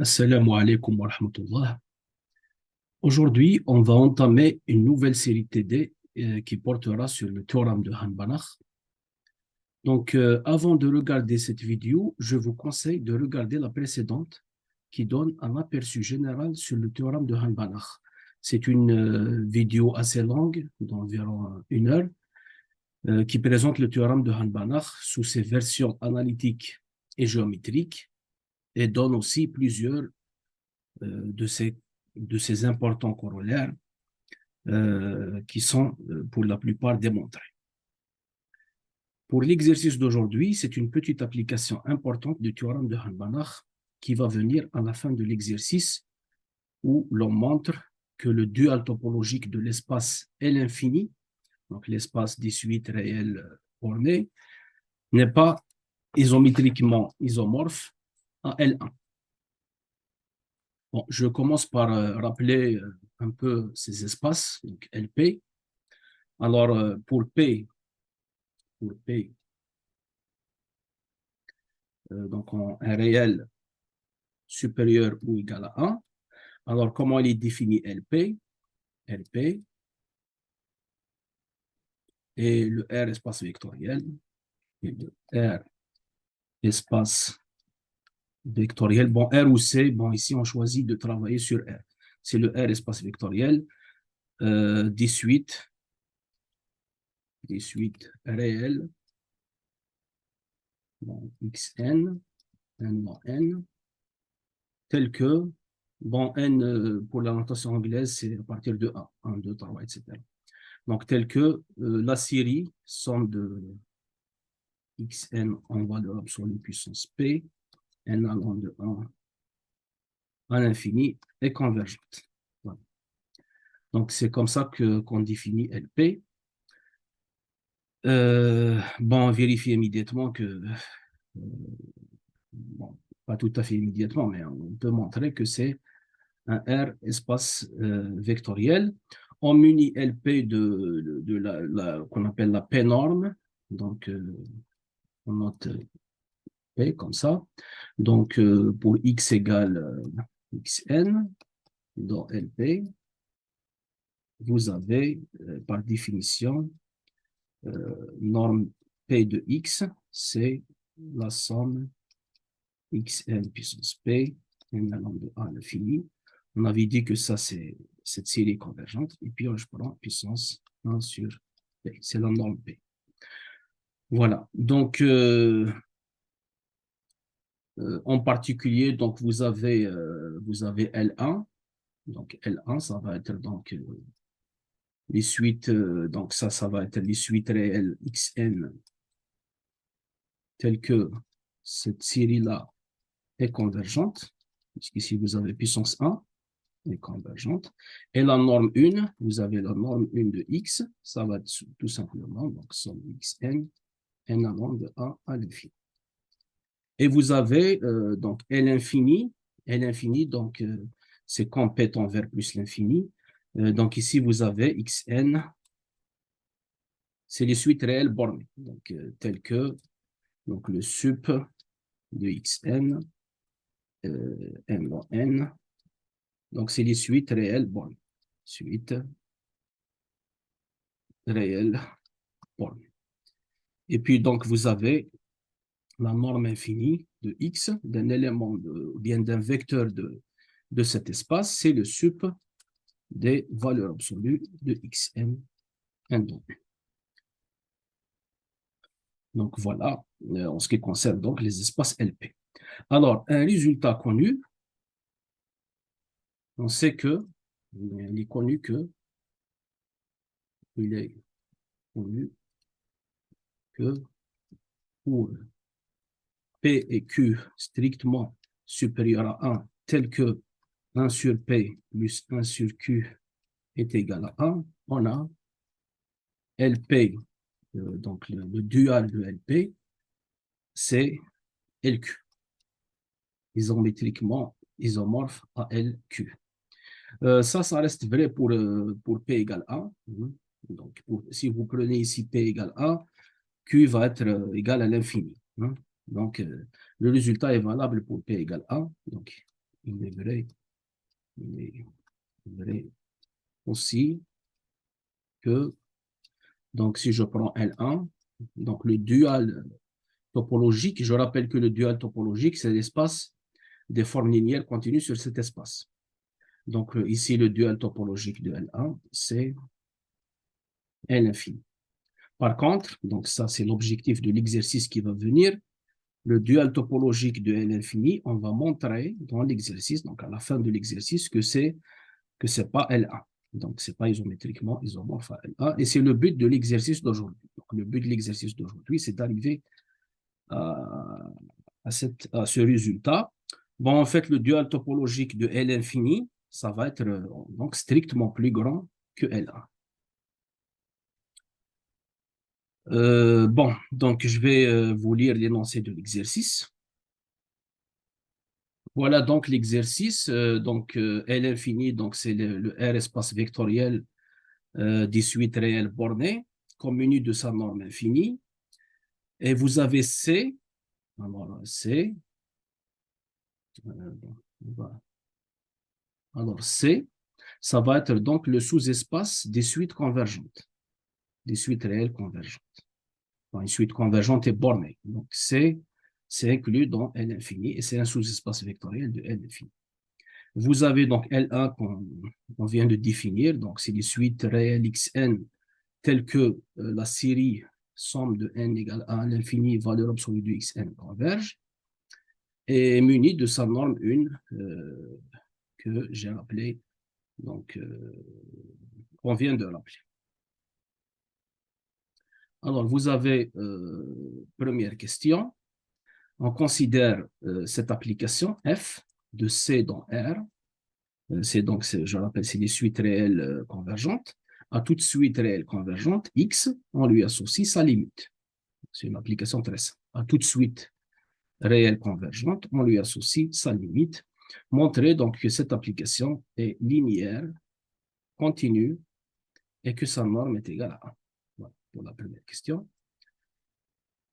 Assalamu alaikum wa rahmatullah. Aujourd'hui, on va entamer une nouvelle série TD qui portera sur le théorème de Han-Banach. Donc, avant de regarder cette vidéo, je vous conseille de regarder la précédente qui donne un aperçu général sur le théorème de Han-Banach. C'est une vidéo assez longue, d'environ 1 heure, qui présente le théorème de Han-Banach sous ses versions analytiques et géométriques et donne aussi plusieurs de ces importants corollaires qui sont pour la plupart démontrés. Pour l'exercice d'aujourd'hui, c'est une petite application importante du théorème de Han-Banach qui va venir à la fin de l'exercice où l'on montre que le dual topologique de l'espace L infini, donc l'espace des suites réelles bornées, n'est pas isométriquement isomorphe à L1. Bon, je commence par rappeler un peu ces espaces, donc LP. Alors, pour P, donc un réel supérieur ou égal à 1, alors comment il est défini LP? LP et le R espace vectoriel, et le R espace vectoriel. Bon, R ou C, bon, ici on choisit de travailler sur R. C'est le R espace vectoriel des suites réelles, bon, Xn, n dans n, tel que, bon, n pour la notation anglaise, c'est à partir de 1, 2, 3, etc. Donc, tel que la série somme de Xn en valeur absolue puissance P, n allant de 1 à l'infini est convergente. Voilà. Donc, c'est comme ça qu'on définit LP. Bon, vérifier immédiatement que, bon, pas tout à fait immédiatement, mais on peut montrer que c'est un R espace vectoriel. On munit LP de qu'on appelle la P-norme. Donc, on note P comme ça. Donc, pour X égale Xn, dans LP, vous avez, par définition, norme P de X, c'est la somme Xn puissance P, n allant de 1 à l'infini. On avait dit que ça, c'est cette série convergente. Et puis, je prends puissance 1 sur P. C'est la norme P. Voilà. Donc, en particulier, donc, vous avez L1. Donc, L1, ça va être donc les suites. Donc, ça va être les suites réelles Xn telles que cette série-là est convergente. Puisqu'ici, vous avez puissance 1. Est convergente. Et la norme 1, vous avez la norme 1 de x, ça va être tout simplement, donc somme xn, n allant de 1 à l'infini. Et vous avez donc L infini, donc c'est compétent vers plus l'infini. Donc ici, vous avez xn, c'est les suites réelles bornées, donc tel que donc, le sup de xn, n dans n. Donc, c'est les suites réelles bornées. Suite réelle bornée. Et puis, donc, vous avez la norme infinie de x, d'un élément, bien d'un vecteur de cet espace, c'est le sup des valeurs absolues de xn, n donc. Donc, voilà, en ce qui concerne donc les espaces LP. Alors, un résultat connu, on sait que, il est connu que pour P et Q strictement supérieur à 1, tel que 1 sur P plus 1 sur Q est égal à 1, on a LP, donc le dual de LP, c'est LQ, isométriquement isomorphe à LQ. Ça reste vrai pour P égale 1. Donc, si vous prenez ici P égale 1, Q va être égal à l'infini. Donc, le résultat est valable pour P égale 1. Donc, il est vrai, il est vrai aussi que, donc si je prends L1, donc le dual topologique, je rappelle que le dual topologique, c'est l'espace des formes linéaires continues sur cet espace. Donc ici, le dual topologique de L1, c'est L infini. Par contre, donc ça c'est l'objectif de l'exercice qui va venir, le dual topologique de L infini, on va montrer dans l'exercice, donc à la fin de l'exercice, que c'est pas L1. Donc, ce n'est pas isométriquement isomorphe à L1. Et c'est le but de l'exercice d'aujourd'hui. Donc, le but de l'exercice d'aujourd'hui, c'est d'arriver à ce résultat. Bon, en fait, le dual topologique de L infini, ça va être donc strictement plus grand que L1. Bon, donc je vais vous lire l'énoncé de l'exercice. Voilà donc l'exercice. L infini, donc c'est le R espace vectoriel des suites réelles bornées, communi de sa norme infinie. Et vous avez C. Alors, C. Voilà. Alors, C, ça va être donc le sous-espace des suites convergentes, des suites réelles convergentes. Une suite convergente est bornée. Donc, C, c'est inclus dans L infini et c'est un sous-espace vectoriel de L infini. Vous avez donc L1 qu'on vient de définir, donc c'est les suites réelles Xn telles que la série somme de n égale à l'infini valeur absolue de Xn converge et muni de sa norme 1 que j'ai rappelé, donc qu'on vient de rappeler. Alors, vous avez première question. On considère cette application f de C dans R. C'est donc, je rappelle, c'est des suites réelles convergentes. À toute suite réelle convergente, X, on lui associe sa limite. C'est une application très simple. À toute suite réelle convergente, on lui associe sa limite. Montrer donc que cette application est linéaire, continue, et que sa norme est égale à 1. Voilà pour la première question.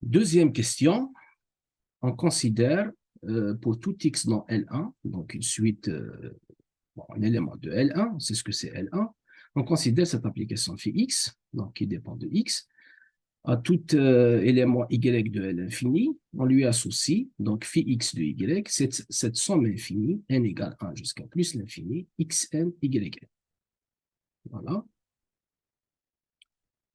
Deuxième question, on considère pour tout x dans L1, donc une suite, un élément de L1, c'est ce que c'est L1, on considère cette application phi x, donc qui dépend de x, à tout élément y de L infini, on lui associe donc phi x de y, cette somme infinie, n égale 1 jusqu'à plus l'infini, xn, yn. Voilà.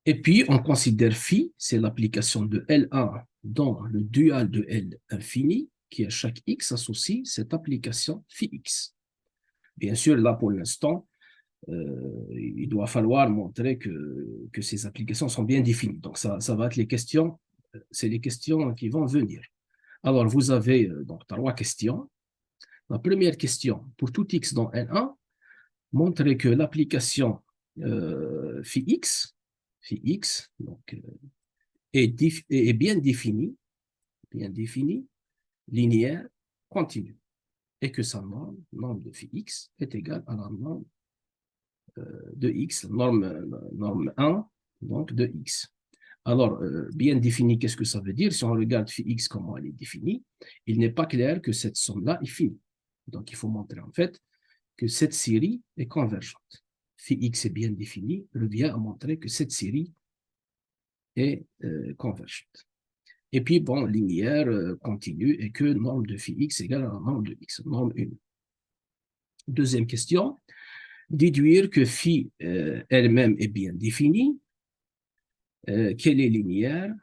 Et puis, on considère phi, c'est l'application de L1 dans le dual de L infini, qui à chaque x associe cette application phi x. Bien sûr, là, pour l'instant, il doit falloir montrer que ces applications sont bien définies. Donc, ça va être les questions, c'est les questions qui vont venir. Alors, vous avez donc trois questions. La première question, pour tout x dans L1, montrer que l'application phi x donc, est bien définie, linéaire, continue, et que sa norme de phi x est égale à la norme de x, norme 1, donc de x. Alors, bien défini, qu'est-ce que ça veut dire? Si on regarde phi x, comment elle est définie, il n'est pas clair que cette somme-là est finie. Donc, il faut montrer en fait que cette série est convergente. Phi x est bien défini, revient à montrer que cette série est convergente. Et puis, bon, linéaire, continue, et que norme de phi x égale à la norme de x, norme 1. Deuxième question, déduire que phi elle-même est bien définie, qu'elle est linéaire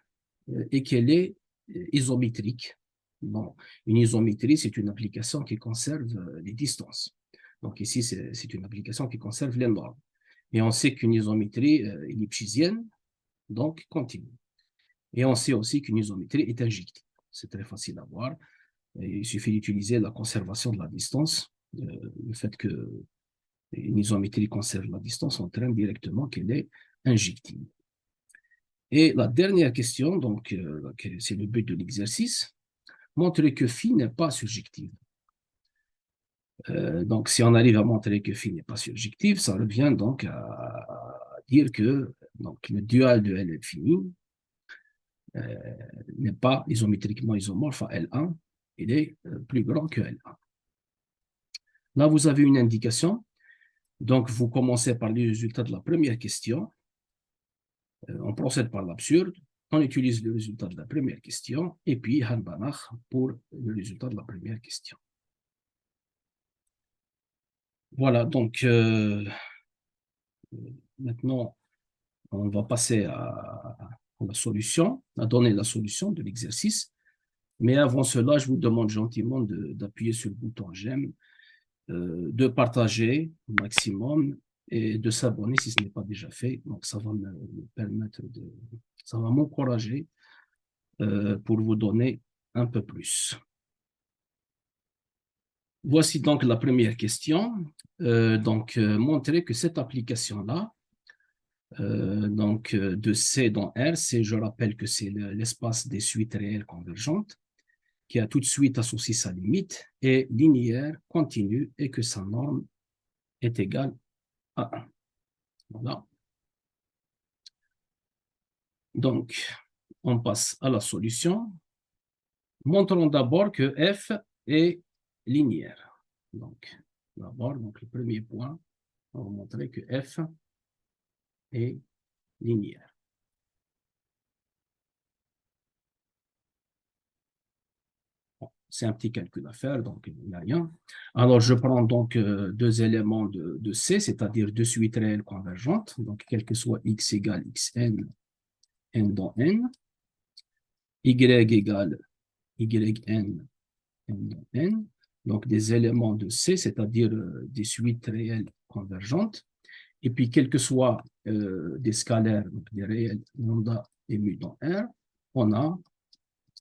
et qu'elle est isométrique. Bon, une isométrie, c'est une application qui conserve les distances. Donc ici, c'est une application qui conserve les normes. Et on sait qu'une isométrie est lipschitzienne, donc continue. Et on sait aussi qu'une isométrie est injective. C'est très facile à voir. Il suffit d'utiliser la conservation de la distance. Le fait qu'une isométrie conserve la distance entraîne directement qu'elle est injective. Et la dernière question, donc, c'est le but de l'exercice, montrer que phi n'est pas surjective. Donc, si on arrive à montrer que phi n'est pas surjective, ça revient donc à dire que donc, le dual de L infini n'est pas isométriquement isomorphe à L1, il est plus grand que L1. Là, vous avez une indication. Donc, vous commencez par les résultats de la première question. On procède par l'absurde. On utilise le résultat de la première question et puis Han-Banach pour le résultat de la première question. Voilà, donc maintenant, on va passer à la solution, à donner la solution de l'exercice. Mais avant cela, je vous demande gentiment d'appuyer sur le bouton j'aime, de partager au maximum et de s'abonner si ce n'est pas déjà fait. Donc, ça va me permettre ça va m'encourager pour vous donner un peu plus. Voici donc la première question. Montrer que cette application-là, de C dans R, je rappelle que c'est l'espace des suites réelles convergentes, qui a tout de suite associé sa limite, est linéaire, continue, et que sa norme est égale à 1. Voilà. Donc, on passe à la solution. Montrons d'abord que F est linéaire. Donc, d'abord, le premier point, on va montrer que F est linéaire. C'est un petit calcul à faire, donc il n'y a rien. Alors, je prends donc deux éléments de C, c'est-à-dire deux suites réelles convergentes, donc quel que soit x égale xn, n dans n, y égale yn, n dans n, donc des éléments de C, c'est-à-dire des suites réelles convergentes, et puis quel que soit des scalaires, donc des réels lambda et mu dans R,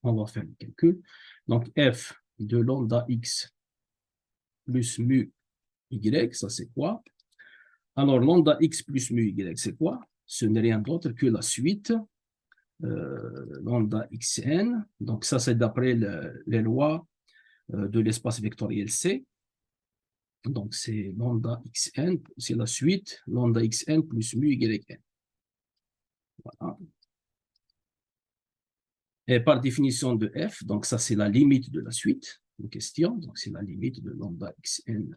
on va faire le calcul. Donc, f de lambda x plus mu y, ça c'est quoi? Alors, lambda x plus mu y, c'est quoi? Ce n'est rien d'autre que la suite lambda xn. Donc, ça c'est d'après les lois de l'espace vectoriel C. Donc, c'est lambda xn, c'est la suite lambda xn plus mu yn. Voilà. Et par définition de f, donc ça c'est la limite de la suite en question, donc c'est la limite de lambda xn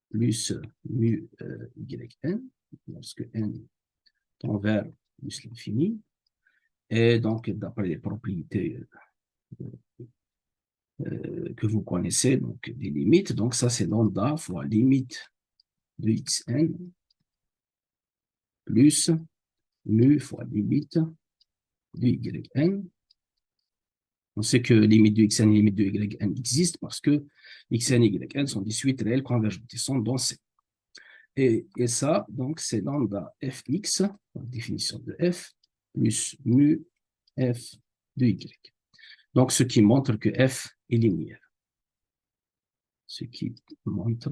plus mu yn, lorsque n tend vers plus l'infini, et donc d'après les propriétés que vous connaissez, donc des limites, donc ça c'est lambda fois limite de xn plus mu fois limite de yn. On sait que limite de xn et limite de yn existent parce que xn et yn sont des suites réelles convergentes, ils sont dans C. Et ça, donc, c'est lambda fx, la définition de f, plus mu f de y. Donc, ce qui montre que f est linéaire. Ce qui montre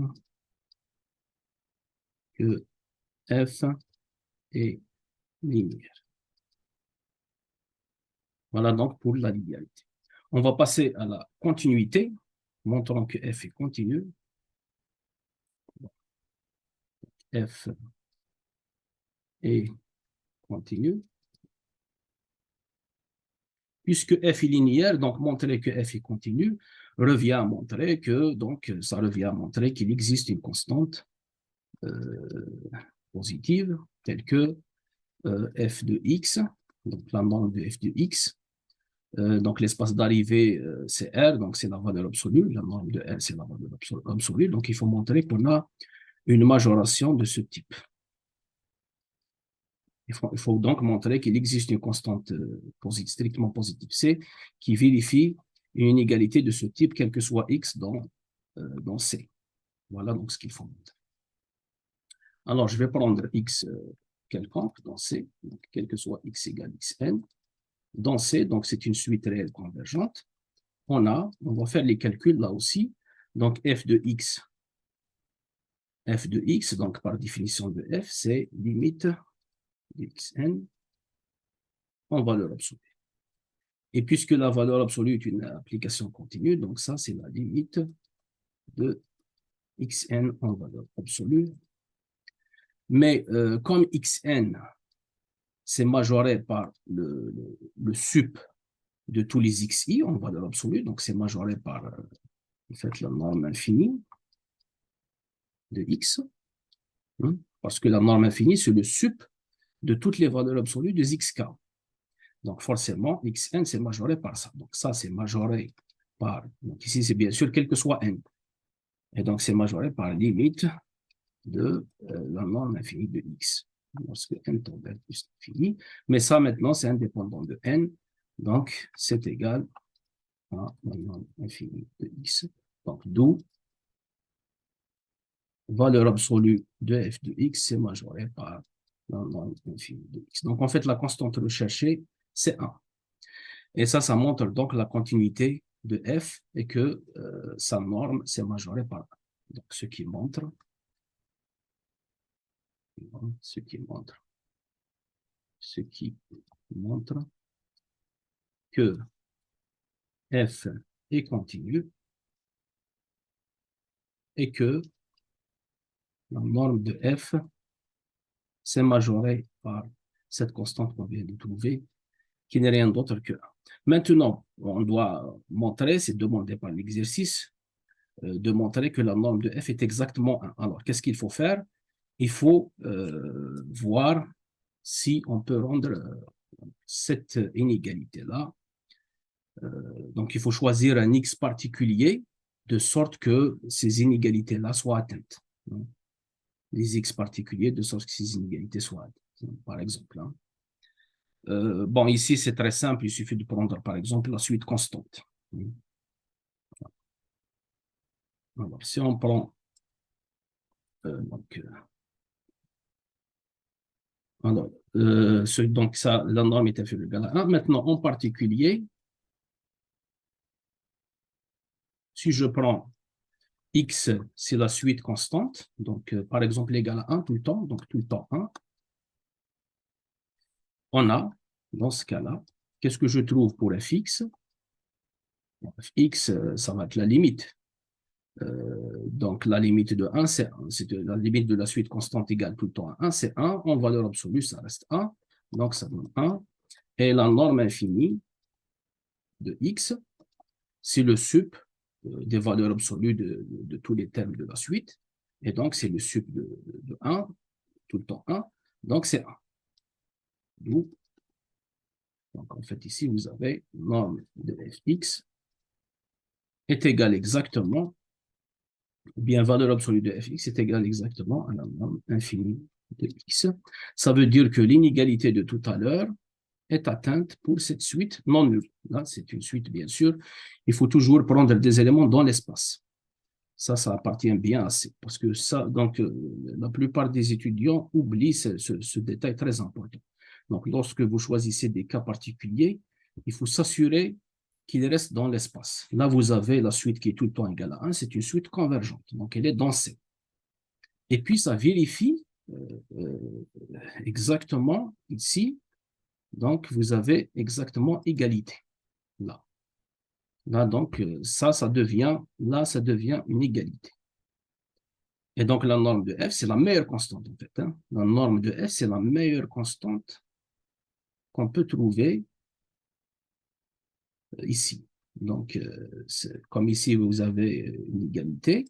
que f est linéaire. Voilà donc pour la linéarité. On va passer à la continuité, montrant que f est continu. F est continu. Puisque f est linéaire, donc montrer que f est continu revient à montrer que, donc, ça revient à montrer qu'il existe une constante positive, telle que f de x, donc la norme de f de x. Donc l'espace d'arrivée, c'est R, donc c'est la valeur absolue, la norme de R, c'est la valeur absolue, donc il faut montrer qu'on a une majoration de ce type. Il faut donc montrer qu'il existe une constante strictement positive C qui vérifie une inégalité de ce type, quel que soit X dans C. Voilà donc ce qu'il faut montrer. Alors, je vais prendre X quelconque dans C, donc quel que soit X égale Xn. Dans C, donc c'est une suite réelle convergente. On va faire les calculs là aussi. Donc, f de x, donc par définition de f, c'est limite de xn en valeur absolue. Et puisque la valeur absolue est une application continue, donc ça, c'est la limite de xn en valeur absolue. Mais comme xn, c'est majoré par le sup de tous les xi en valeur absolue, donc c'est majoré par en fait, la norme infinie. de x, hein, parce que la norme infinie, c'est le sup de toutes les valeurs absolues de xk. Donc, forcément, xn, c'est majoré par ça. Donc, ça, c'est majoré par... Donc, ici, c'est bien sûr quel que soit n. Et donc, c'est majoré par limite de la norme infinie de x. Lorsque n tend vers plus l'infini. Mais ça, maintenant, c'est indépendant de n. Donc, c'est égal à la norme infinie de x. Donc, d'où valeur absolue de f de x, c'est majoré par la norme infinie de x. Donc, en fait, la constante recherchée, c'est 1. Et ça montre donc la continuité de f et que sa norme, c'est majoré par 1. Donc, ce qui montre que f est continu et que la norme de f, c'est majoré par cette constante qu'on vient de trouver, qui n'est rien d'autre que 1. Maintenant, on doit montrer, c'est demandé par l'exercice, de montrer que la norme de f est exactement 1. Alors, qu'est-ce qu'il faut faire? Il faut voir si on peut rendre cette inégalité-là. Donc, il faut choisir un x particulier de sorte que ces inégalités-là soient atteintes. Les x particuliers de sorte que ces inégalités soient atteintes, par exemple. Bon, ici, c'est très simple. Il suffit de prendre, par exemple, la suite constante. Alors, si on prend... donc ça, la norme est inférieure ou égale à 1. Maintenant, en particulier, si je prends x, c'est la suite constante, donc par exemple égal à 1 tout le temps, donc tout le temps 1, on a, dans ce cas-là, qu'est-ce que je trouve pour fx? Fx, ça va être la limite. Donc la limite de 1, c'est 1. C'est la limite de la suite constante égale tout le temps à 1, c'est 1. En valeur absolue, ça reste 1. Donc ça donne 1. Et la norme infinie de x, c'est le sup des valeurs absolues de tous les termes de la suite. Et donc, c'est le sup de 1, tout le temps 1. Donc, c'est 1. Donc, en fait, ici, vous avez norme de fx est égale exactement, ou bien valeur absolue de fx est égale exactement à la norme infinie de x. Ça veut dire que l'inégalité de tout à l'heure est atteinte pour cette suite non nulle. Là, c'est une suite, bien sûr. Il faut toujours prendre des éléments dans l'espace. Ça appartient bien à C. Parce que ça, donc, la plupart des étudiants oublient ce détail très important. Donc, lorsque vous choisissez des cas particuliers, il faut s'assurer qu'il reste dans l'espace. Là, vous avez la suite qui est tout le temps égale à 1, c'est une suite convergente. Donc, elle est dans C. Et puis, ça vérifie exactement ici. Donc, vous avez exactement égalité. Là. Là, donc, ça devient une égalité. Et donc, la norme de f, c'est la meilleure constante, en fait. La norme de f, c'est la meilleure constante qu'on peut trouver ici. Donc, comme ici, vous avez une égalité,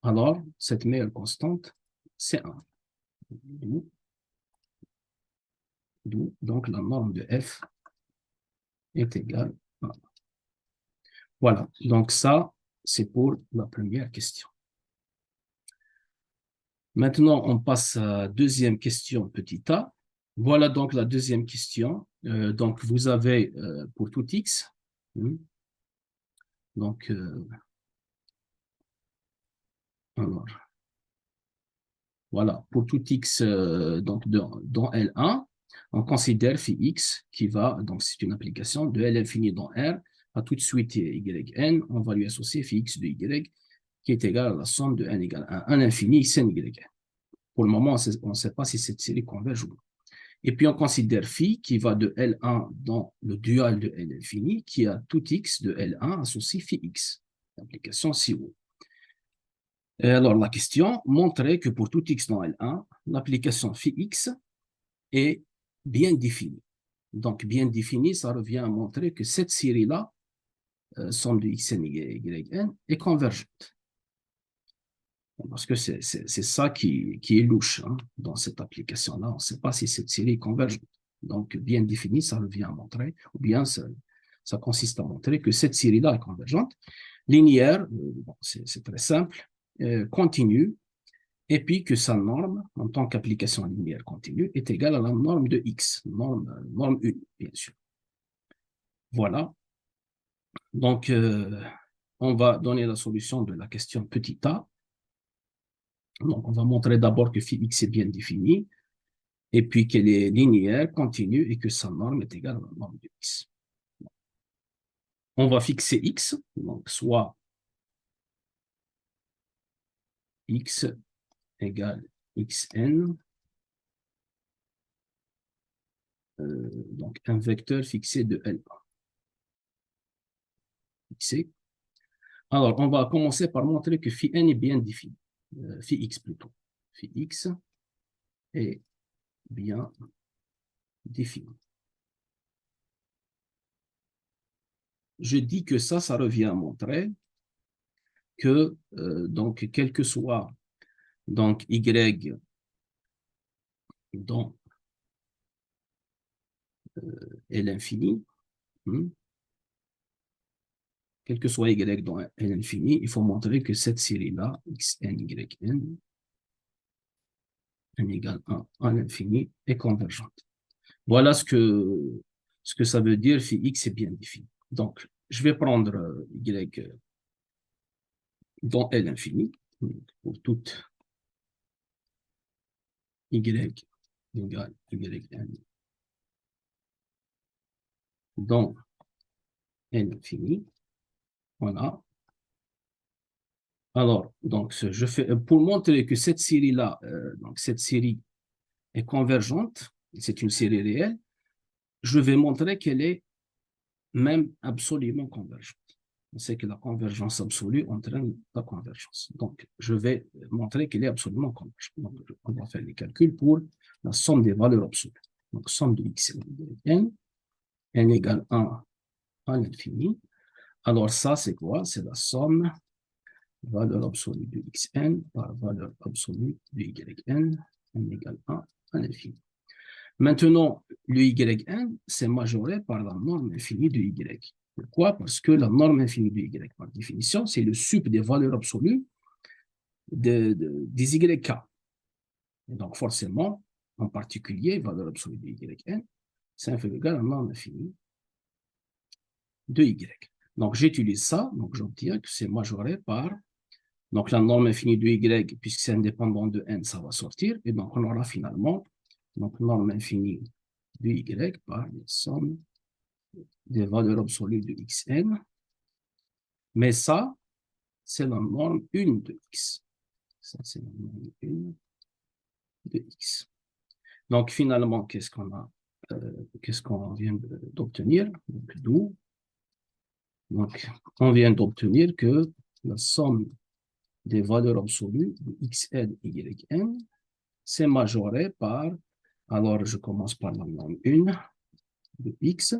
alors, cette meilleure constante, c'est 1. Donc, la norme de f est égale à 1. Voilà, donc ça, c'est pour la première question. Maintenant, on passe à la deuxième question, petit a. Voilà donc la deuxième question. Donc, vous avez pour tout x, donc, alors, voilà, pour tout x donc dans L1, on considère phi x qui va, donc c'est une application de L infini dans R à toute suite yn, on va lui associer phi x de y qui est égal à la somme de n égale à 1 infini xn yn. Pour le moment, on ne sait pas si cette série converge ou non. Et puis, on considère phi qui va de L1 dans le dual de L infini, qui a tout x de L1 associé phi x. L'application CO. Et alors, la question montrait que pour tout x dans L1, l'application phi x est bien définie. Donc, bien définie, ça revient à montrer que cette série-là, somme de xn, yn, est convergente. Parce que c'est ça qui est louche hein, dans cette application-là. On ne sait pas si cette série est convergente. Donc, bien définie, ça revient à montrer, ou bien ça consiste à montrer que cette série-là est convergente. Linéaire, bon, c'est très simple, continue, et puis que sa norme, en tant qu'application linéaire continue, est égale à la norme de x, norme 1, bien sûr. Voilà. Donc, on va donner la solution de la question petit a. Donc, on va montrer d'abord que phi x est bien défini, et puis qu'elle est linéaire, continue, et que sa norme est égale à la norme de x. On va fixer x, donc soit x égale xn, donc un vecteur fixé de L1. Fixé. Alors, on va commencer par montrer que phi n est bien défini, phi x plutôt. Phi x est bien défini. Je dis que ça revient à montrer que, donc, quel que soit donc, y dans l'infini, quel que soit y dans l'infini, il faut montrer que cette série-là, xn, yn, n égale 1 à l'infini, est convergente. Voilà ce que ça veut dire phi x est bien défini. Donc, je vais prendre y dans L infini, pour toute y égale yn dans L infini. Voilà. Alors, donc, je fais, pour montrer que cette série-là, donc cette série est convergente, c'est une série réelle, je vais montrer qu'elle est même absolument convergente. On sait que la convergence absolue entraîne la convergence. Donc, je vais montrer qu'elle est absolument convergente. Donc, on va faire les calculs pour la somme des valeurs absolues. Donc, somme de x et de n égale 1 à l'infini. Alors, ça, c'est quoi? C'est la somme valeur absolue de xn par valeur absolue de yn, n égale 1 à l'infini. Maintenant, le yn, c'est majoré par la norme infinie de y. Pourquoi? Parce que la norme infinie de y, par définition, c'est le sup des valeurs absolues des yk. Et donc, forcément, en particulier, valeur absolue de yn, c'est inférieur à la norme infinie de y. Donc, j'utilise ça, donc j'obtiens que c'est majoré par donc la norme infinie de y, puisque c'est indépendant de n, ça va sortir, et donc on aura finalement donc norme infinie de y par la somme des valeurs absolues de xn, mais ça, c'est la norme 1 de x. Ça, c'est la norme 1 de x. Donc, finalement, qu'est-ce qu'on vient d'obtenir? Donc, on vient d'obtenir que la somme des valeurs absolues de xn, yn, c'est majoré par, alors je commence par la norme 1 de x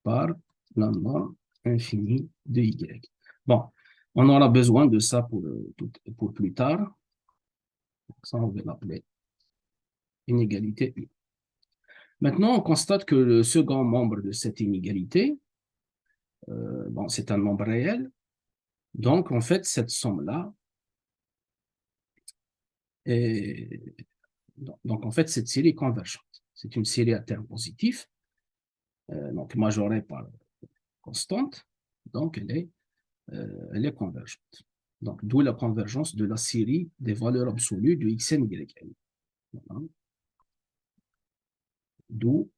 par la norme infinie de y. Bon, on aura besoin de ça pour plus tard. Ça, on va l'appeler inégalité 1. Maintenant, on constate que le second membre de cette inégalité, bon, c'est un nombre réel. Donc, en fait, cette somme-là est... Donc, en fait, cette série est convergente. C'est une série à terme positif, donc majorée par constante. Donc, elle est convergente. Donc, d'où la convergence de la série des valeurs absolues de xn, yn. Voilà. D'où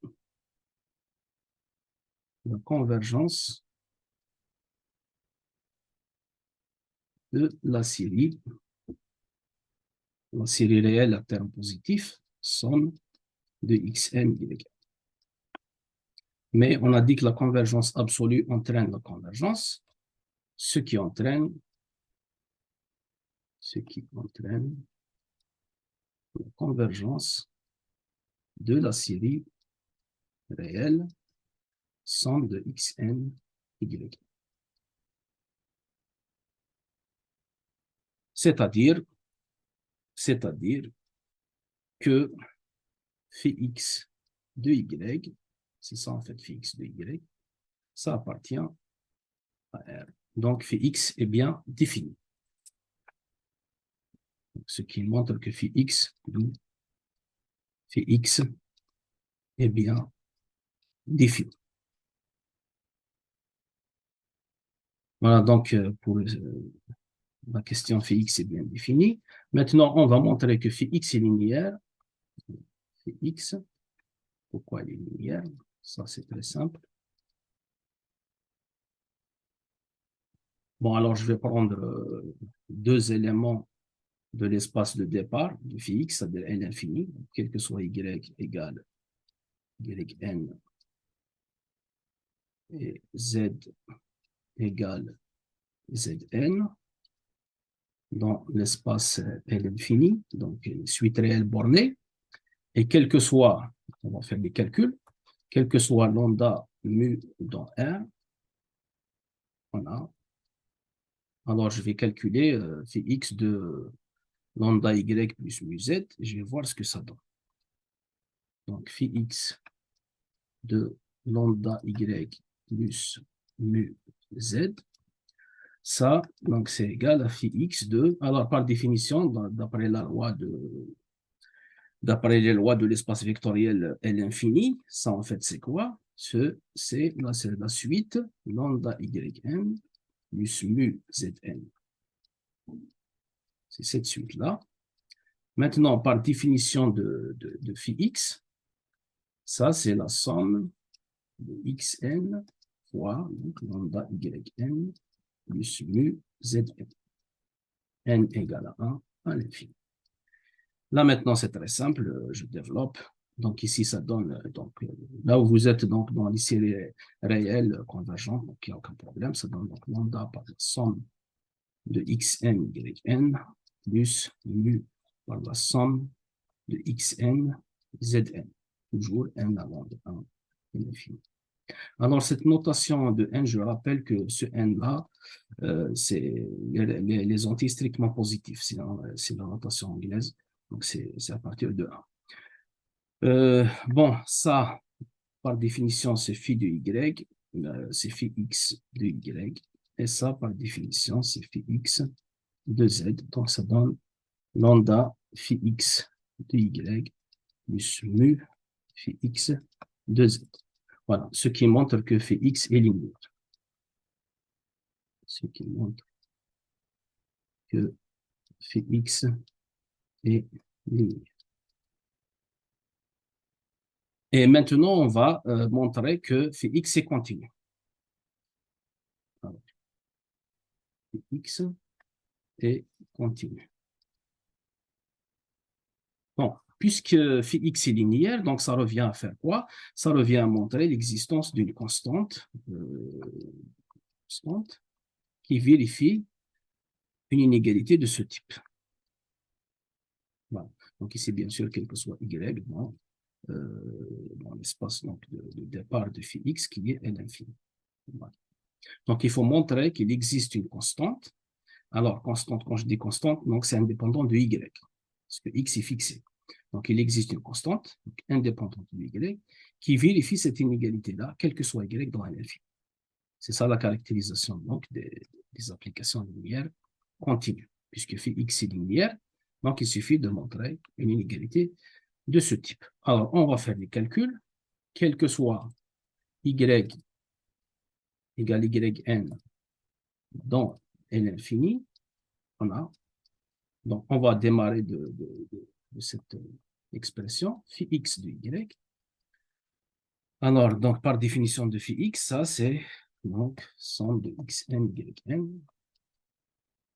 la convergence de la série réelle à terme positif, somme de xn, yn. Mais on a dit que la convergence absolue entraîne la convergence, ce qui entraîne la convergence de la série réelle somme de xn, y. C'est-à-dire c'est-à-dire que phi x de y, c'est ça en fait phi x de y, ça appartient à R. Donc phi x est bien défini. Ce qui montre que phi x est bien défini. Voilà, donc pour la question phi x est bien définie. Maintenant, on va montrer que phi x est linéaire. Phi x, pourquoi il est linéaire? Ça, c'est très simple. Bon, alors je vais prendre deux éléments de l'espace de départ de phi x, c'est-à-dire n infini, quel que soit y égale yn et z égale zn dans l'espace L infini, donc une suite réelle bornée, et quel que soit, on va faire des calculs, quel que soit lambda mu dans R, on a, alors je vais calculer phi x de lambda y plus mu z, et je vais voir ce que ça donne. Donc phi x de lambda y plus mu z, ça, donc c'est égal à phi x de, alors par définition, d'après les lois de l'espace vectoriel L infini, ça en fait c'est quoi? C'est la suite lambda yn plus mu zn. C'est cette suite-là. Maintenant, par définition de phi x, ça c'est la somme de xn fois donc, lambda yn plus mu zn. N égale à 1 à l'infini. Là, maintenant, c'est très simple, je développe. Donc, ici, ça donne, donc, là où vous êtes donc, dans les séries réelles convergentes, donc il n'y a aucun problème, ça donne donc lambda par la somme de xn, yn, plus mu par la somme de xn, zn. Toujours n avant de 1 à l'infini. Alors, cette notation de n, je rappelle que ce n-là, c'est les entiers strictement positifs, c'est la notation anglaise. Donc, c'est à partir de 1. Bon, ça, par définition, c'est phi de y, c'est phi x de y. Et ça, par définition, c'est phi x de z. Donc, ça donne lambda phi x de y plus mu phi x de z. Voilà, ce qui montre que phi x est linéaire. Ce qui montre que phi x est linéaire. Et maintenant, on va montrer que phi x est continu. Alors, phi x est continu. Bon, puisque phi x est linéaire, donc ça revient à faire quoi? Ça revient à montrer l'existence d'une constante qui vérifie une inégalité de ce type. Voilà. Donc ici, bien sûr, quel que soit y dans l'espace de départ de phi x qui est L infini. Voilà. Donc il faut montrer qu'il existe une constante. Alors, constante, quand je dis constante, donc c'est indépendant de y, parce que x est fixé. Donc, il existe une constante donc indépendante de y qui vérifie cette inégalité-là, quel que soit y dans L infini. C'est ça la caractérisation donc, des applications linéaires continues. Puisque phi x est linéaire, donc il suffit de montrer une inégalité de ce type. Alors, on va faire des calculs, quel que soit y égale yn dans L infini, donc on va démarrer de cette expression, phi x de y. Alors, donc, par définition de phi x, ça, c'est donc somme de xn, yn,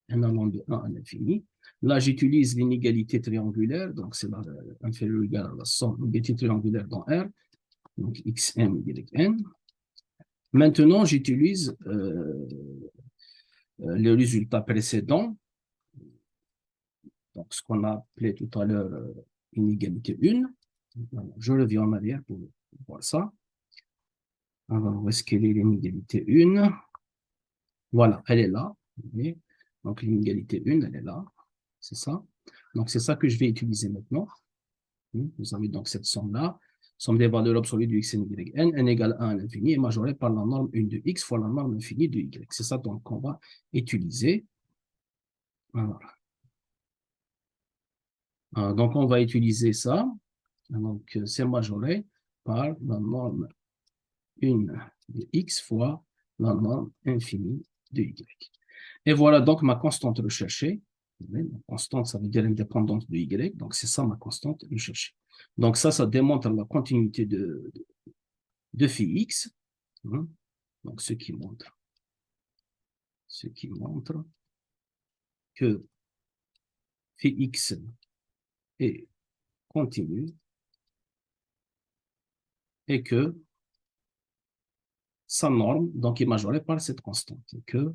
n allant de 1 à l'infini. Là, j'utilise l'inégalité triangulaire, donc c'est inférieur ou égal à la somme l'inégalité triangulaire dans R, donc xn, yn. Maintenant, j'utilise le résultat précédent, donc ce qu'on a appelé tout à l'heure inégalité 1. Je reviens en arrière pour voir ça. Alors, où est-ce qu'elle est l'inégalité 1? Voilà, elle est là. Donc, l'inégalité 1, elle est là. C'est ça. Donc, c'est ça que je vais utiliser maintenant. Vous avez donc cette somme-là, somme des valeurs absolues de x, n, y, n égale 1 à l'infini et majorée par la norme 1 de x fois la norme infinie de y. C'est ça donc qu'on va utiliser. Alors, donc, on va utiliser ça. Donc, c'est majoré par la norme 1 de x fois la norme infinie de y. Et voilà donc ma constante recherchée. Ma constante, ça veut dire indépendante de y. Donc, c'est ça ma constante recherchée. Donc, ça démontre la continuité de phi x. Donc, ce qui montre que phi x est continu et que sa norme donc, est majorée par cette constante. Et que,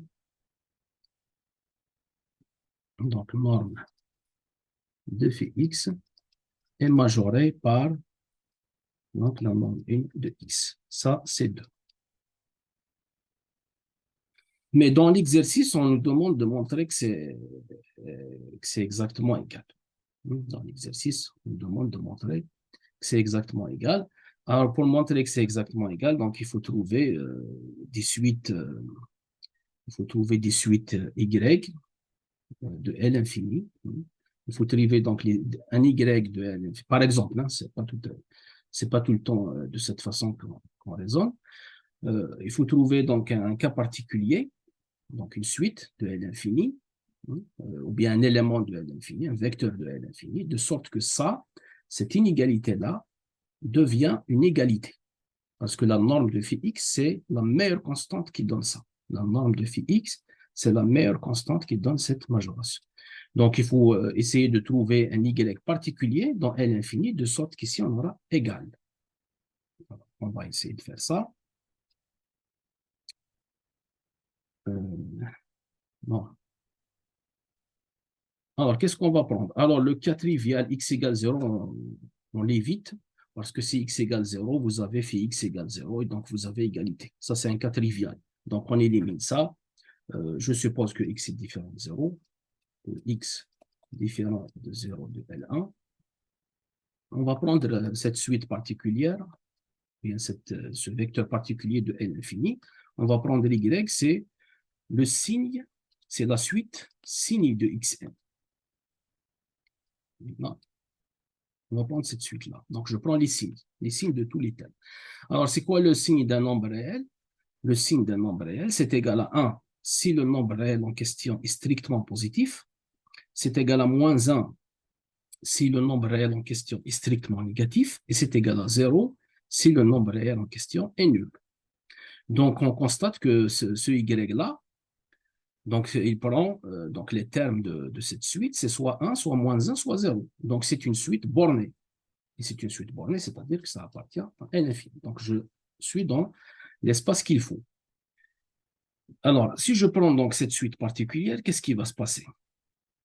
donc, norme de phi x est majorée par donc, la norme 1 de x. Ça, c'est 2. Mais dans l'exercice, on nous demande de montrer que c'est exactement égal. Dans l'exercice, on nous demande de montrer que c'est exactement égal. Alors, pour montrer que c'est exactement égal, donc il faut trouver des suites, y de L infini. Il faut trouver donc un y de L infini. Par exemple, c'est pas tout le temps de cette façon qu'on raisonne. Il faut trouver donc un cas particulier, donc une suite de L infini, ou bien un élément de L infini, un vecteur de L infini, de sorte que cette inégalité-là, devient une égalité. Parce que la norme de phi x, c'est la meilleure constante qui donne ça. La norme de phi x, c'est la meilleure constante qui donne cette majoration. Donc, il faut essayer de trouver un y particulier dans L infini, de sorte qu'ici, on aura égal. Alors, on va essayer de faire ça. Bon. Alors, qu'est-ce qu'on va prendre? Alors, le cas trivial x égale 0, on l'évite, parce que si x égale 0, vous avez phi x égale 0, et donc vous avez égalité. Ça, c'est un cas trivial. Donc, on élimine ça. Je suppose que x est différent de 0, x différent de 0 de L1. On va prendre cette suite particulière, bien ce vecteur particulier de L infini. On va prendre y, c'est le signe, c'est la suite signe de xn. Maintenant, on va prendre cette suite-là. Donc, je prends les signes de tous les termes. Alors, c'est quoi le signe d'un nombre réel? Le signe d'un nombre réel, c'est égal à 1 si le nombre réel en question est strictement positif. C'est égal à moins 1 si le nombre réel en question est strictement négatif. Et c'est égal à 0 si le nombre réel en question est nul. Donc, on constate que ce y-là, donc, il prend donc les termes de cette suite, c'est soit 1, soit moins 1, soit 0. Donc, c'est une suite bornée. Et c'est une suite bornée, c'est-à-dire que ça appartient à n infini. Donc, je suis dans l'espace qu'il faut. Alors, si je prends donc cette suite particulière, qu'est-ce qui va se passer?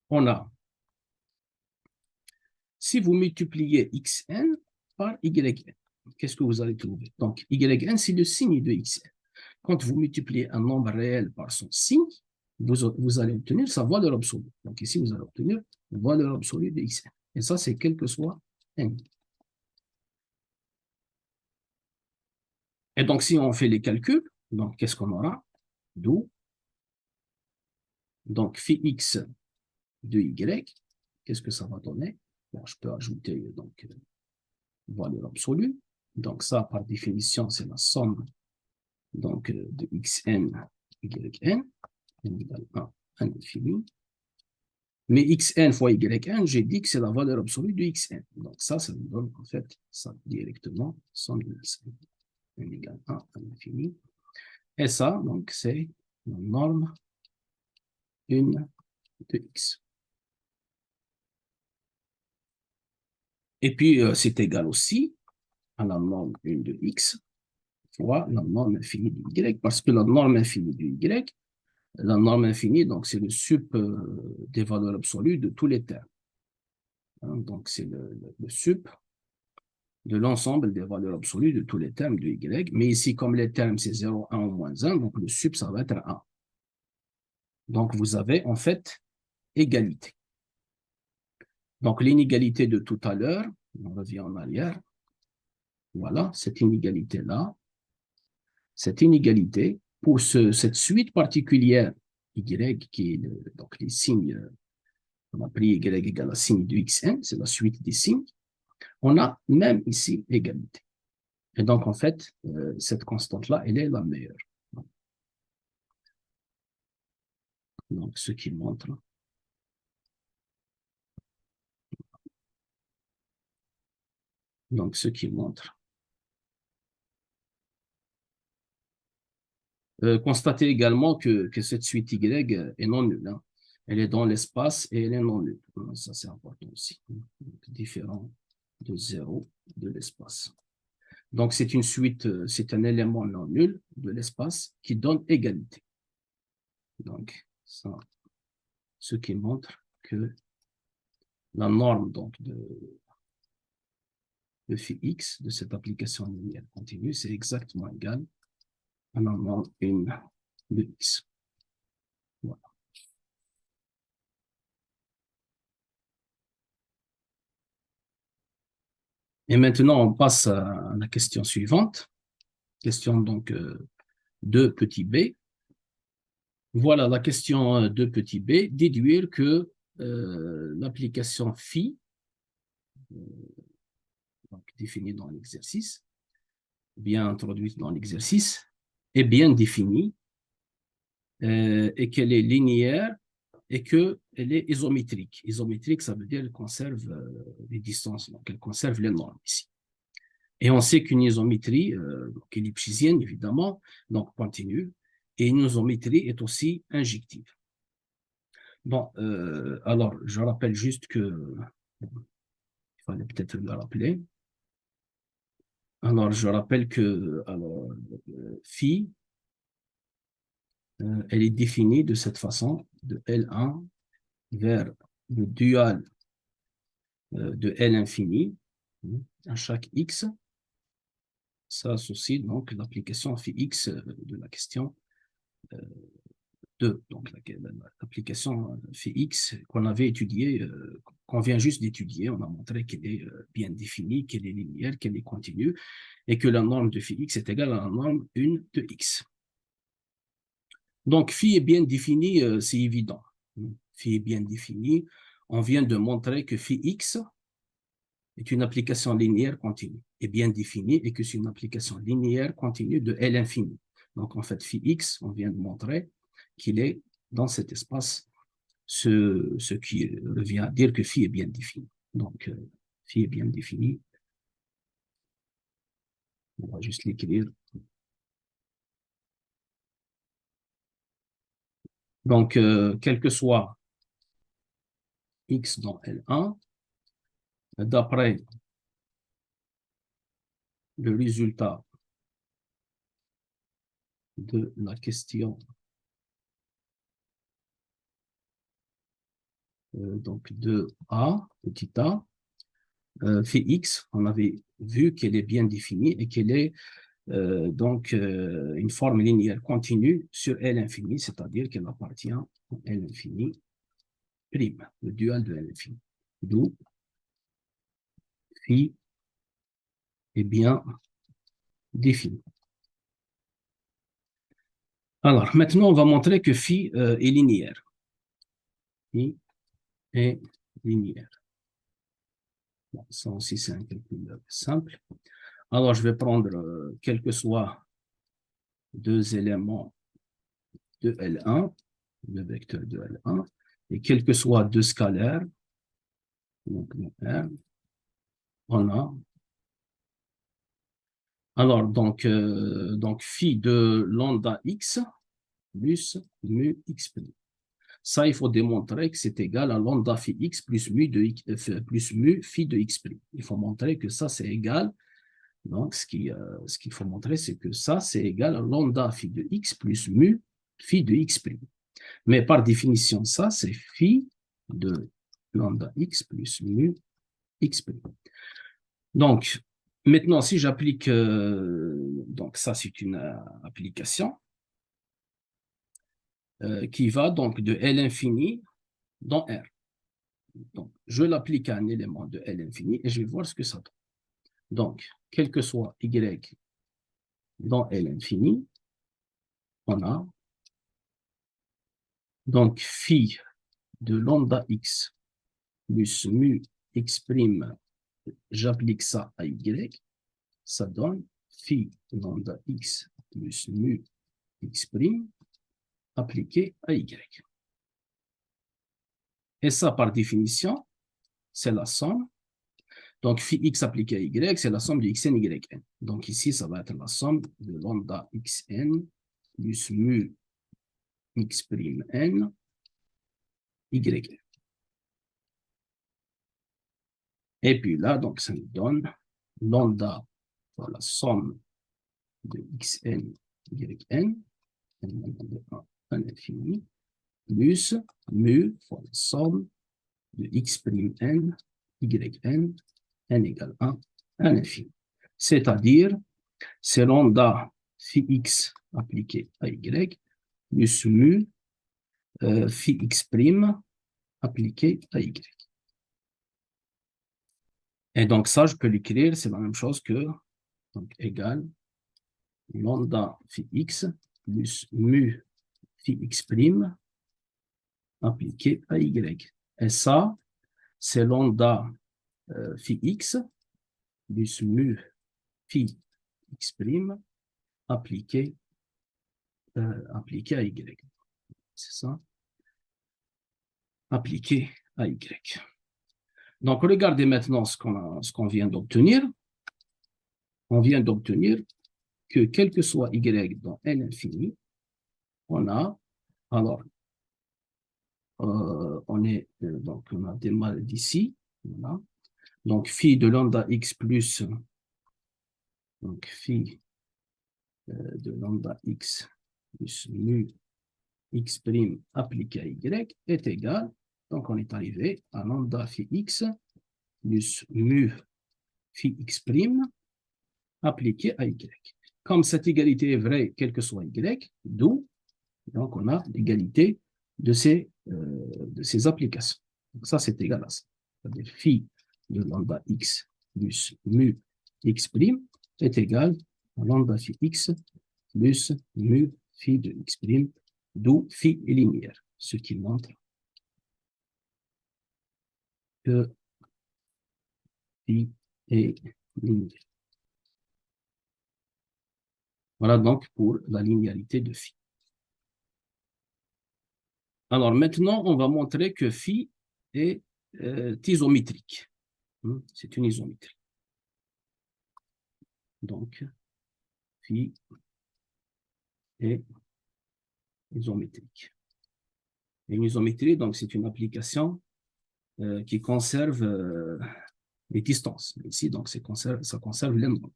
On a, si vous multipliez xn par yn, qu'est-ce que vous allez trouver? Donc, yn, c'est le signe de xn. Quand vous multipliez un nombre réel par son signe, vous allez obtenir sa valeur absolue. Donc, ici, vous allez obtenir la valeur absolue de xn. Et ça, c'est quel que soit n. Et donc, si on fait les calculs, donc qu'est-ce qu'on aura? D'où? Donc, phi x de y, qu'est-ce que ça va donner? Bon, je peux ajouter donc valeur absolue. Donc, ça, par définition, c'est la somme donc, de xn, yn, n égale 1 à l'infini. Mais xn fois yn, j'ai dit que c'est la valeur absolue de xn. Donc, ça me donne en fait ça directement, somme de xn, n égale 1 à l'infini. Et ça, donc, c'est la norme 1 de x. Et puis, c'est égal aussi à la norme 1 de x fois la norme infinie de y, parce que la norme infinie de y, la norme infinie, donc c'est le sup des valeurs absolues de tous les termes. Donc, c'est le sup de l'ensemble des valeurs absolues de tous les termes de y. Mais ici, comme les termes, c'est 0, 1 ou moins 1, donc le sup, ça va être 1. Donc, vous avez en fait égalité. Donc, l'inégalité de tout à l'heure, on revient en arrière. Voilà, cette inégalité-là. Cette inégalité, pour cette suite particulière, y, qui est donc les signes, on a pris y égale à signe de xn, c'est la suite des signes, on a même ici égalité. Et donc, en fait, cette constante-là, elle est la meilleure. Donc, ce qui montre. Donc, ce qui montre. Constatez également que cette suite Y est non nulle. Hein. Elle est dans l'espace et elle est non nulle. Ça, c'est important aussi. Donc, différent de 0 de l'espace. Donc, c'est une suite, c'est un élément non nul de l'espace qui donne égalité. Donc, ça, ce qui montre que la norme donc, de phi x de cette application linéaire continue, c'est exactement égal à la norme 1 de x. Voilà. Et maintenant, on passe à la question suivante. Question donc 2 petit b. Voilà la question 2 petit b. Déduire que l'application phi, donc définie dans l'exercice, bien introduite dans l'exercice, est bien définie et qu'elle est linéaire et qu'elle est isométrique. Isométrique, ça veut dire qu'elle conserve les distances, donc elle conserve les normes ici. Et on sait qu'une isométrie, donc ellipticienne évidemment, donc continue, et une isométrie est aussi injective. Bon, alors je rappelle juste que, il fallait peut-être le rappeler. Alors je rappelle que alors, phi, elle est définie de cette façon, de L1 vers le dual de L infini, à chaque x, ça associe donc l'application phi x de la question 2, donc l'application phi x qu'on avait étudiée, qu'on vient juste d'étudier, on a montré qu'elle est bien définie, qu'elle est linéaire, qu'elle est continue, et que la norme de phi x est égale à la norme 1 de x. Donc, phi est bien défini, c'est évident. Phi est bien défini. On vient de montrer que phi x est une application linéaire continue, est bien définie et que c'est une application linéaire continue de L infini. Donc, en fait, phi x, on vient de montrer qu'il est dans cet espace, ce qui revient à dire que phi est bien défini. Donc, phi est bien défini. On va juste l'écrire. Donc, quel que soit x dans L1, d'après le résultat de la question donc de A, petit a, phi x, on avait vu qu'elle est bien définie et qu'elle est donc une forme linéaire continue sur L infini, c'est-à-dire qu'elle appartient à L infini prime, le dual de L infini. D'où phi est bien défini. Alors, maintenant, on va montrer que phi est linéaire. Phi est linéaire. Bon, ça aussi, c'est un calcul simple. Alors, je vais prendre, quel que soit deux éléments de L1, le vecteur de L1, et quel que soit deux scalaires, donc R, on a. Alors, donc phi de lambda x plus mu x'. Ça, il faut démontrer que c'est égal à lambda phi x plus mu phi de x'. Il faut montrer que ça, c'est égal. Donc, ce qu'il faut montrer, c'est que ça, c'est égal à lambda phi de x plus mu phi de x'. Mais par définition, ça, c'est phi de lambda x plus mu x'. Donc, maintenant, si j'applique, donc ça, c'est une application qui va donc de L infini dans R. Donc, je l'applique à un élément de L infini et je vais voir ce que ça donne. Donc, quel que soit Y dans L infini, on a donc phi de lambda x plus mu x prime, j'applique ça à Y, ça donne phi lambda x plus mu x prime appliqué à Y. Et ça, par définition, c'est la somme. Donc, phi x appliqué à Y, c'est la somme de xn, yn. Donc, ici, ça va être la somme de lambda xn plus mu x prime n, yn. Et puis là, donc, ça nous donne lambda pour la somme de xn, yn, n infini, plus mu pour la somme de x prime n, yn, n égale 1, n infini. C'est-à-dire, c'est lambda phi x appliqué à y plus mu phi x prime appliqué à y. Et donc ça, je peux l'écrire, c'est la même chose que, donc, égal lambda phi x plus mu phi x prime appliqué à y. Et ça, c'est lambda phi x plus mu phi x prime appliqué à y. C'est ça, appliqué à y. Donc, regardez maintenant ce qu'on vient d'obtenir. On vient d'obtenir que quel que soit y dans L infini, on a, alors, donc on a des mal d'ici, voilà. Donc, phi de lambda x plus, donc phi de lambda x plus mu x prime appliqué à y est égal, donc on est arrivé à lambda phi x plus mu phi x prime appliqué à y. Comme cette égalité est vraie, quel que soit y, d'où donc on a l'égalité de ces applications. Donc ça, c'est égal à ça. C'est-à-dire phi de lambda x plus mu x prime est égal à lambda phi x plus mu phi de x prime, d'où phi est linéaire, ce qui montre que phi est linéaire. Voilà donc pour la linéarité de phi. Alors maintenant, on va montrer que phi est isométrique. C'est une isométrie. Donc, phi est isométrique. Et une isométrie, donc, c'est une application qui conserve les distances. Ici, donc, ça conserve les nombres.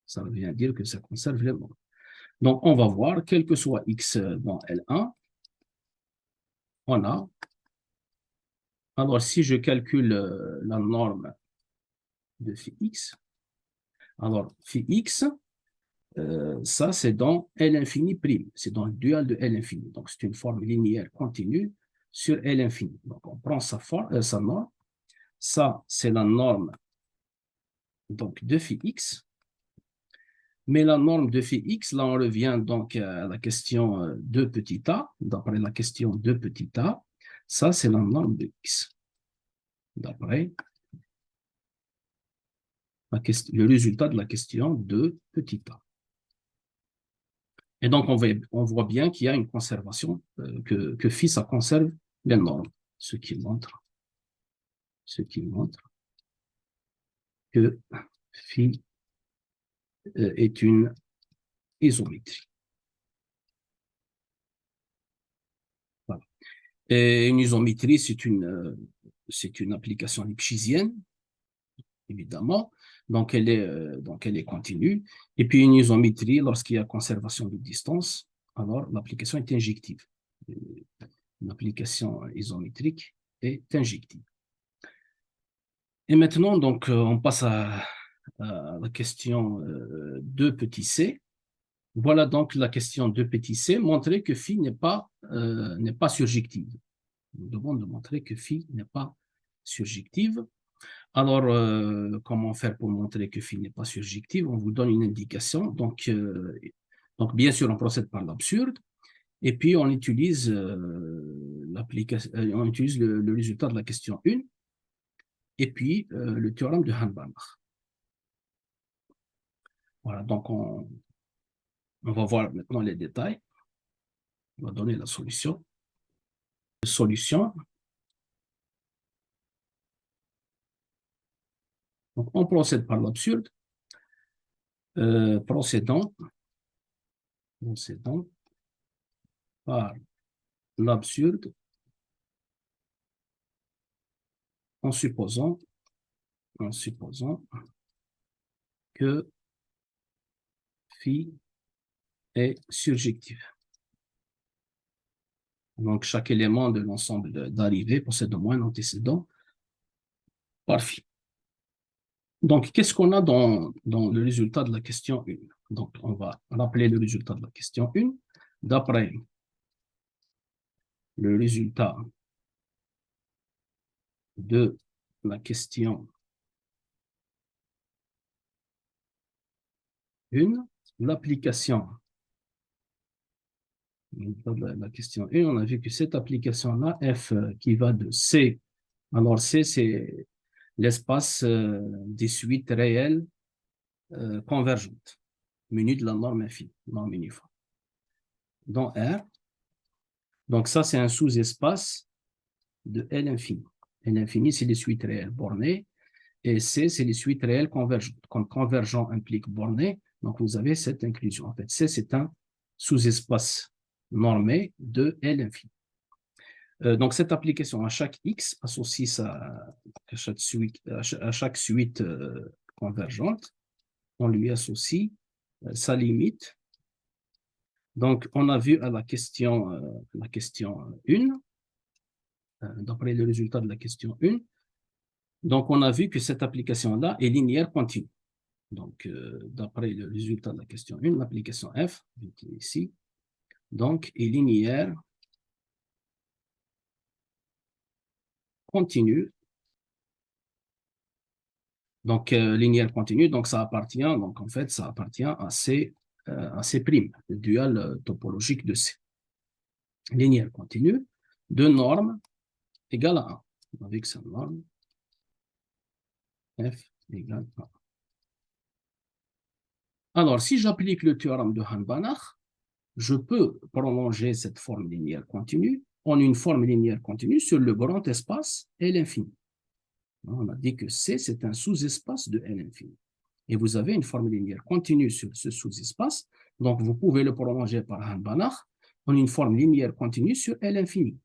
Ça veut dire que ça conserve les nombres. Donc, on va voir, quel que soit x dans L1, on a, alors si je calcule la norme de phi x, alors phi x, ça c'est dans L infini prime, c'est dans le dual de L infini, donc c'est une forme linéaire continue sur L infini. Donc on prend sa norme, ça c'est la norme donc de phi x, mais la norme de phi x, là on revient donc à la question 2 petit a, d'après la question 2 petit a, ça c'est la norme de x, d'après le résultat de la question 2 petit a. Et donc, on voit bien qu'il y a une conservation, que phi, ça conserve les normes, ce qui montre que phi est une isométrie. Voilà. Et une isométrie, c'est une application lipschitzienne, évidemment. Donc, elle est continue. Et puis, une isométrie, lorsqu'il y a conservation de distance, alors l'application est injective. Une application isométrique est injective. Et maintenant, donc, on passe à la question 2 petit c. Voilà donc la question 2 petit c, montrer que phi n'est pas surjective. nous devons montrer que phi n'est pas surjective. Alors, comment faire pour montrer que phi n'est pas surjective? On vous donne une indication. Donc, bien sûr, on procède par l'absurde. Et puis, on utilise, on utilise le résultat de la question 1 et puis le théorème de Hahn-Banach. Voilà, donc on va voir maintenant les détails. On va donner la solution. Donc, on procède par l'absurde. Procédons par l'absurde en supposant que phi est surjectif. Donc, chaque élément de l'ensemble d'arrivée possède au moins un antécédent par phi. Donc, qu'est-ce qu'on a dans le résultat de la question 1? Donc, on va rappeler le résultat de la question 1. D'après le résultat de la question 1, l'application la question 1, on a vu que cette application-là, f qui va de C, alors C, c'est l'espace des suites réelles convergentes, menu de la norme infinie, norme uniforme. Dans R, donc ça, c'est un sous-espace de L infini. L infini, c'est les suites réelles bornées, et C, c'est les suites réelles convergentes. Comme convergent implique borné, donc vous avez cette inclusion. En fait, C, c'est un sous-espace normé de L infini. Donc, cette application, à chaque X, associe à chaque suite convergente, on lui associe sa limite. Donc, on a vu à la question 1, d'après le résultat de la question 1, donc on a vu que cette application-là est linéaire continue. Donc, d'après le résultat de la question 1, l'application f, ici, donc, est linéaire continue. Donc, linéaire continue, donc ça appartient, donc en fait, ça appartient à C', le dual topologique de C. Linéaire continue de norme égale à 1, avec sa norme F égale à 1. Alors, si j'applique le théorème de Hahn-Banach, je peux prolonger cette forme linéaire continue en une forme linéaire continue sur le grand espace L infini. On a dit que C, c'est un sous-espace de L infini. Et vous avez une forme linéaire continue sur ce sous-espace, donc vous pouvez le prolonger par Hahn-Banach en une forme linéaire continue sur L infini,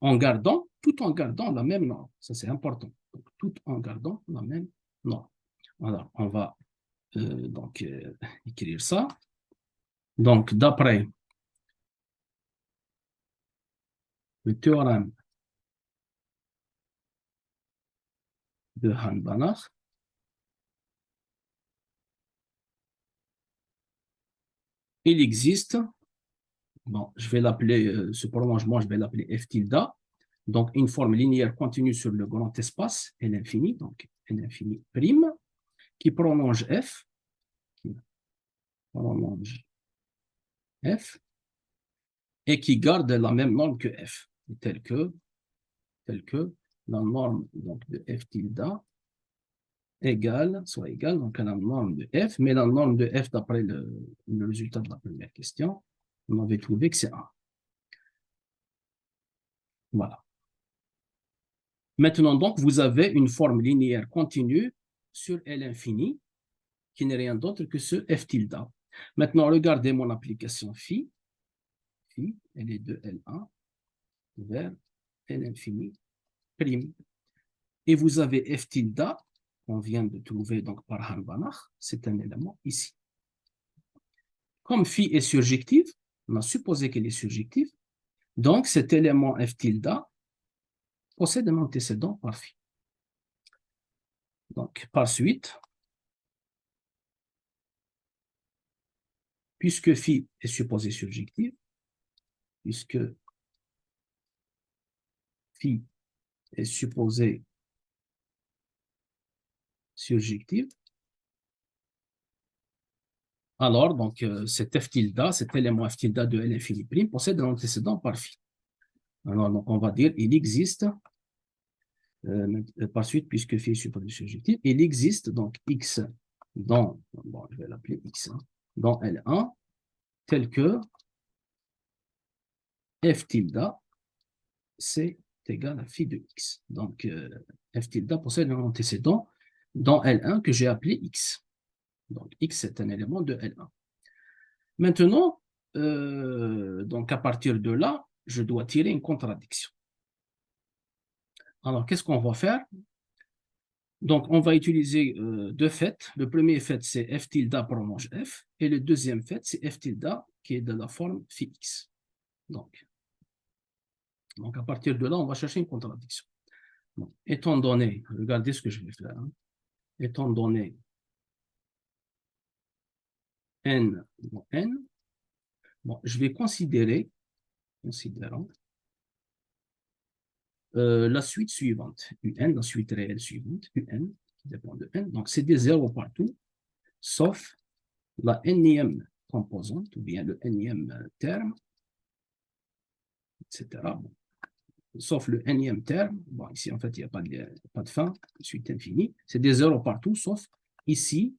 tout en gardant la même norme. Ça, c'est important. Donc, tout en gardant la même norme. Alors, on va écrire ça. Donc, d'après le théorème de Hahn-Banach, il existe, bon, je vais l'appeler, ce prolongement, je vais l'appeler f tilde, donc une forme linéaire continue sur le grand espace, L infini, donc L infini prime, qui prolonge f, et qui garde la même norme que f, telle que la norme donc, de f tilde soit égale donc à la norme de f, mais la norme de f d'après le résultat de la première question, on avait trouvé que c'est 1. Voilà. Maintenant, donc, vous avez une forme linéaire continue sur L infini, qui n'est rien d'autre que ce f tilde. Maintenant, regardez mon application phi, elle est de L1 vers L infini prime. Et vous avez f tilde, qu'on vient de trouver donc par Hahn-Banach, c'est un élément ici. Comme phi est surjective, on a supposé qu'elle est surjective, donc cet élément f tilde possède un antécédent par phi. Donc, par suite, puisque phi est supposé surjective, puisque phi est supposée surjective, alors donc cet f tilde, cet élément f tilde de L infini prime possède un antécédent par phi. Alors donc on va dire il existe par suite, puisque phi est supposé surjectif, il existe donc x dans, bon, je vais l'appeler x, hein, dans L1, tel que f tilde, c'est égal à phi de x. Donc, f tilde possède un antécédent dans L1 que j'ai appelé x. Donc, x, c'est un élément de L1. Maintenant, donc à partir de là, je dois tirer une contradiction. Alors, qu'est-ce qu'on va faire? Donc, on va utiliser deux faits. Le premier fait, c'est f tilde prolonge f. Et le deuxième fait, c'est f tilde qui est de la forme phi x. Donc, à partir de là, on va chercher une contradiction. Bon, étant donné, regardez ce que je vais faire. Hein. Étant donné n, bon, je vais considérer, considérant la suite suivante, un, la suite réelle suivante, un, qui dépend de n. Donc, c'est des zéros partout, sauf la énième composante, ou bien le énième terme, etc. Bon. Sauf le énième terme. Bon, ici, en fait, il n'y a pas de fin, suite infinie. C'est des zéros partout, sauf ici.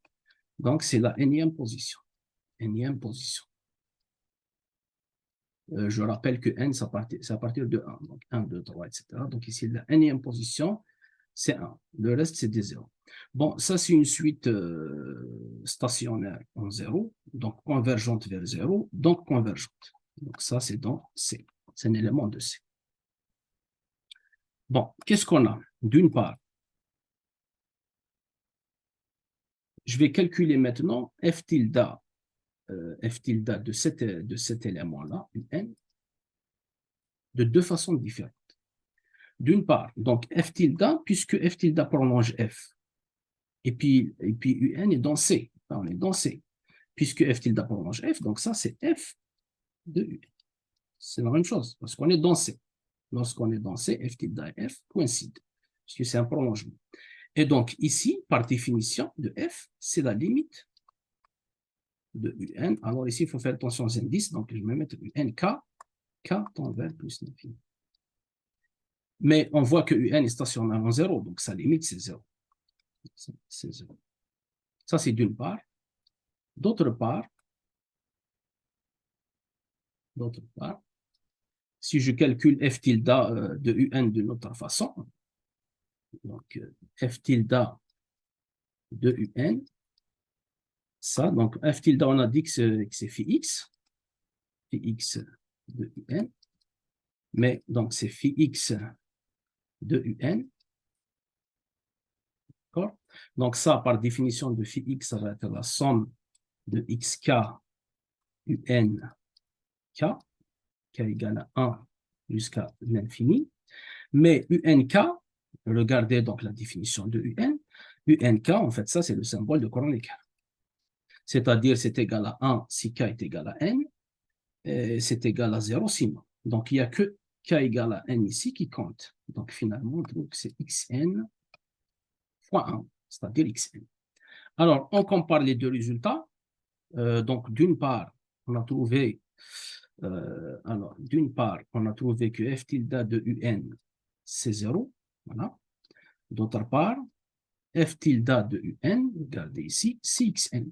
Donc, c'est la énième position. Énième position. Je rappelle que n, c'est à partir de 1. Donc, 1, 2, 3, etc. Donc, ici, la énième position, c'est 1. Le reste, c'est des zéros. Bon, ça, c'est une suite stationnaire en 0, donc convergente vers 0, donc convergente. Donc, ça, c'est dans C. C'est un élément de C. Bon, qu'est-ce qu'on a? D'une part, je vais calculer maintenant f tilde de cet élément-là, n, de deux façons différentes. D'une part, donc f tilde, puisque f tilde prolonge f, et puis un est dans C, on est dans C, puisque f tilde prolonge f, donc ça c'est f de un. C'est la même chose, parce qu'on est dans C. Lorsqu'on est dans C, f tilde et f coïncident, puisque c'est un prolongement. Et donc ici, par définition de f, c'est la limite de un. Alors ici, il faut faire attention aux indices, donc je vais mettre un k tend vers plus l'infini. Mais on voit que un est stationnaire en 0, donc sa limite c'est 0. C'est 0. Ça c'est d'une part. D'autre part, si je calcule f tilde de un de notre façon, donc f tilde de un, ça, donc f tilde, on a dit que c'est phi x de un, mais donc c'est phi x de un, d'accord? Donc ça, par définition de phi x, ça va être la somme de xk un k, k égale à 1 jusqu'à l'infini. Mais UNK, regardez donc la définition de UN, UNK, en fait, ça, c'est le symbole de Kronecker. C'est-à-dire, c'est égal à 1 si K est égal à N, et c'est égal à 0 si non. Donc, il n'y a que K égale à N ici qui compte. Donc, finalement, c'est XN fois 1, c'est-à-dire XN. Alors, on compare les deux résultats. Donc, d'une part, on a trouvé que f tilde de UN, c'est 0. Voilà. D'autre part, f tilde de UN, regardez ici, c'est xn.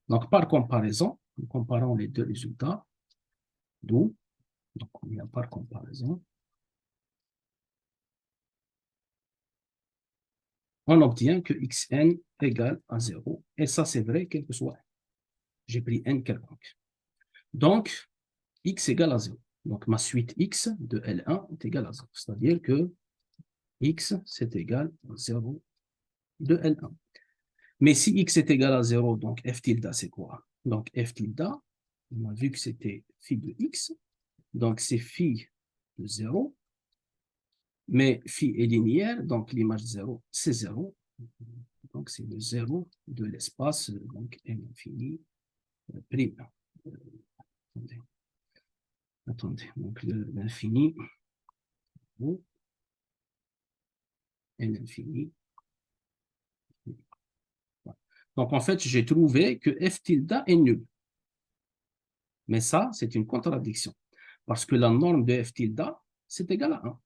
Donc, par comparaison, en comparant les deux résultats, d'où, donc on vient par comparaison, on obtient que xn égale à 0. Et ça, c'est vrai, quel que soit. J'ai pris n quelconque. Donc, x égale à 0. Donc, ma suite x de L1 est égale à 0. C'est-à-dire que x, c'est égal à 0 de L1. Mais si x est égal à 0, donc f tilde, c'est quoi? Donc, f tilde, on a vu que c'était phi de x. Donc, c'est phi de 0. Mais phi est linéaire, donc l'image 0, c'est 0. Donc, c'est le 0 de l'espace, donc m infini prime. Attendez. Donc, l'infini. N infini. Donc, en fait, j'ai trouvé que f tilde est nul. Mais ça, c'est une contradiction. Parce que la norme de f tilde, c'est égal à 1.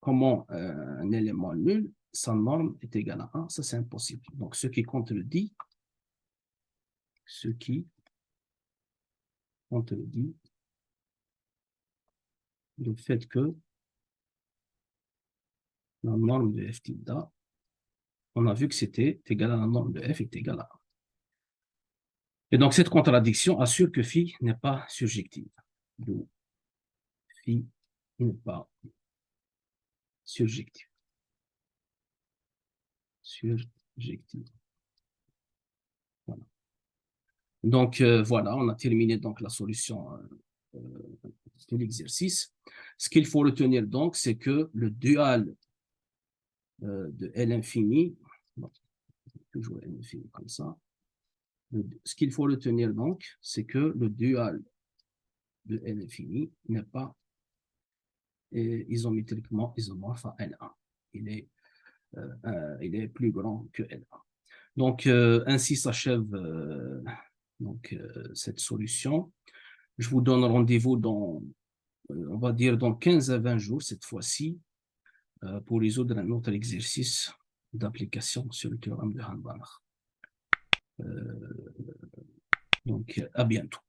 Comment un élément nul, sa norme est égale à 1? Ça, c'est impossible. Donc, ce qui contredit le fait que la norme de f tilde, on a vu que c'était égal à la norme de f est égal à 1. Et donc, cette contradiction assure que phi n'est pas surjective. Donc, phi n'est pas surjective. Surjective. Voilà. Donc, voilà, on a terminé donc la solution de l'exercice. Ce qu'il faut retenir donc, c'est que le dual de L infini, bon, toujours L infini comme ça, ce qu'il faut retenir donc, c'est que le dual de L infini n'est pas isométriquement isomorphe à L1. Il est plus grand que L1. Donc, ainsi s'achève cette solution. Je vous donne rendez-vous dans, on va dire, dans 15 à 20 jours cette fois-ci pour résoudre un autre exercice d'application sur le théorème de Hahn-Banach. Donc, à bientôt.